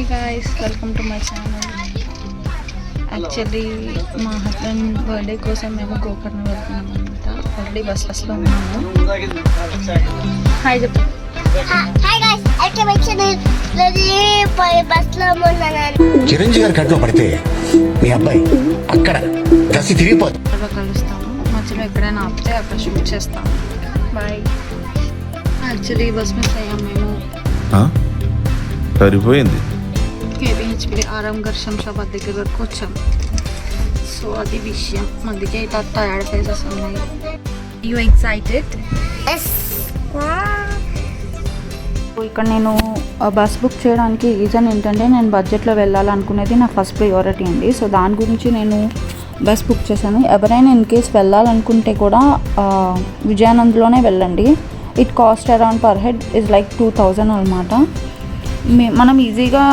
guys, welcome to my channel. Actually మా husband birthday కోసం మేము గోకర్ణ వెళ్తున్నాం అనమాట. ఆల్రెడీ బస్లో ఉన్నాము. హాయ్ చెప్పు. చిరంజీవి గారి కట్లో పడితే మీ అబ్బాయి అక్కడ దసి తిరిగిపోతుంది. కలుస్తాము, మధ్యలో ఎక్కడైనా ఆపితే అక్కడ షూట్ చేస్తాము. బాయ్. యాక్చువల్లీ బస్ మిస్ అయ్యాం మేము. సరిపోయింది. కేబిహెచ్పి ఆరాంఘర్ శంషాబాద్ దగ్గర వరకు వచ్చాం. సో అది విషయం. అందుకే ఇట్లా టయర్డ్ ఫేసెస్ ఉన్నాయి. You excited? ఇక్కడ నేను బస్ బుక్ చేయడానికి రీజన్ ఏంటంటే నేను బడ్జెట్లో వెళ్ళాలనుకునేది నా ఫస్ట్ ప్రయారిటీ అండి. సో దాని గురించి నేను బస్ బుక్ చేశాను. ఎవరైనా ఇన్ కేస్ వెళ్ళాలనుకుంటే కూడా విజయానంద్లోనే వెళ్ళండి. It cost around per head is like 2000 అనమాట. మనం ఈజీగా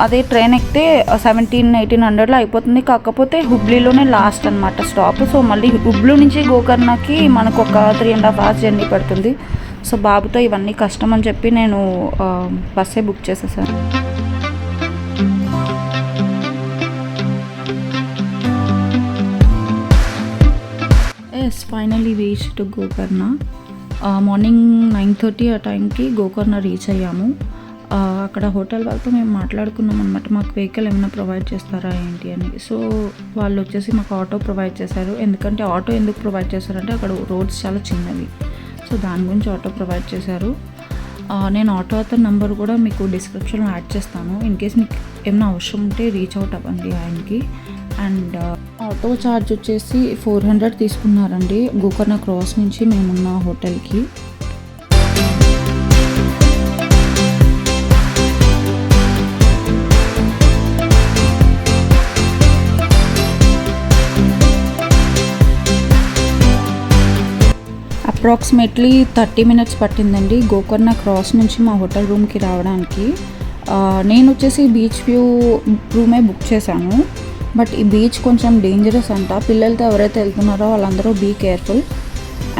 అదే ట్రైన్ ఎక్కితే 1700-1800లో అయిపోతుంది. కాకపోతే హుబ్లీలోనే లాస్ట్ అనమాట స్టాప్. సో మళ్ళీ హుబ్లీ నుంచి గోకర్ణకి మనకు ఒక 3.5 hours జర్నీ పడుతుంది. సో బాబుతో ఇవన్నీ కష్టం అని చెప్పి నేను బస్సే బుక్ చేసేసాను. Yes, finally reach to Gokarna. Morning 9:30 ఆ టైంకి గోకర్ణ రీచ్ అయ్యాము. అక్కడ హోటల్ వాళ్ళతో మేము మాట్లాడుకున్నాం అనమాట, మాకు వెహికల్ ఏమైనా ప్రొవైడ్ చేస్తారా ఏంటి అని. సో వాళ్ళు వచ్చేసి మాకు ఆటో ప్రొవైడ్ చేశారు. ఎందుకంటే ఆటో ఎందుకు ప్రొవైడ్ చేశారంటే అక్కడ రోడ్స్ చాలా చిన్నవి. సో దాని గురించి ఆటో ప్రొవైడ్ చేశారు. నేను ఆటో అతని నెంబర్ కూడా మీకు డిస్క్రిప్షన్లో యాడ్ చేస్తాను. ఇన్ కేస్ మీకు ఏమైనా అవసరం ఉంటే రీచ్ అవుట్ అవ్వండి ఆయనకి. అండ్ ఆటో ఛార్జ్ వచ్చేసి 400 తీసుకున్నారండి గోకర్ణ క్రాస్ నుంచి మేమున్న హోటల్కి. అప్రాక్సిమేట్లీ 30 minutes పట్టిందండి గోకర్ణ క్రాస్ నుంచి మా హోటల్ రూమ్కి రావడానికి. నేను వచ్చేసి బీచ్ వ్యూ రూమే బుక్ చేశాను. బట్ ఈ బీచ్ కొంచెం డేంజరస్ అంట. పిల్లలతో ఎవరైతే వెళ్తున్నారో వాళ్ళందరూ బీ కేర్ఫుల్.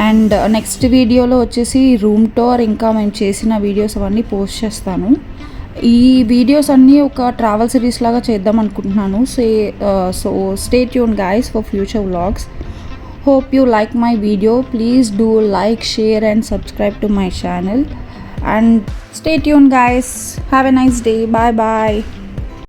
అండ్ నెక్స్ట్ వీడియోలో వచ్చేసి రూమ్ టూర్ ఇంకా మేము చేసిన వీడియోస్ అవన్నీ పోస్ట్ చేస్తాను. ఈ వీడియోస్ అన్నీ ఒక ట్రావెల్ సిరీస్ లాగా చేద్దాం అనుకుంటున్నాను. So stay tune guys for future vlogs. Hope you like my video. Please do like, share and subscribe to my channel. And stay tuned guys. Have a nice day. Bye bye.